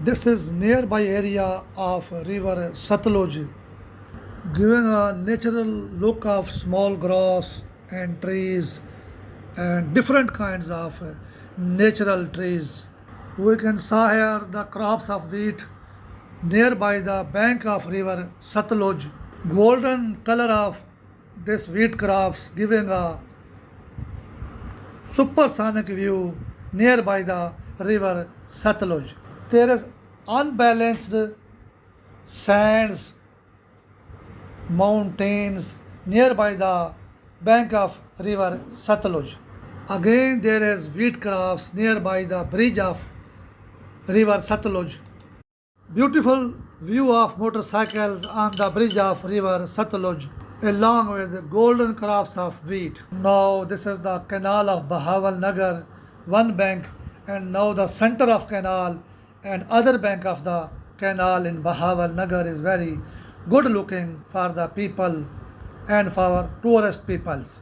This is nearby area of river Satluj, giving a natural look of small grass and trees and different kinds of natural trees. We can saw here the crops of wheat nearby the bank of river Satluj. Golden color of this wheat crops giving a supersonic view nearby the river Satluj. There is unbalanced sands, mountains nearby the bank of river Satluj. Again there is wheat crops nearby the bridge of river Satluj. Beautiful view of motorcycles on the bridge of river Satluj along with golden crops of wheat. Now this is the canal of Bahawal Nagar, one bank, and now the center of canal and other bank of the canal in Bahawal Nagar is very good looking for the people and for tourist peoples.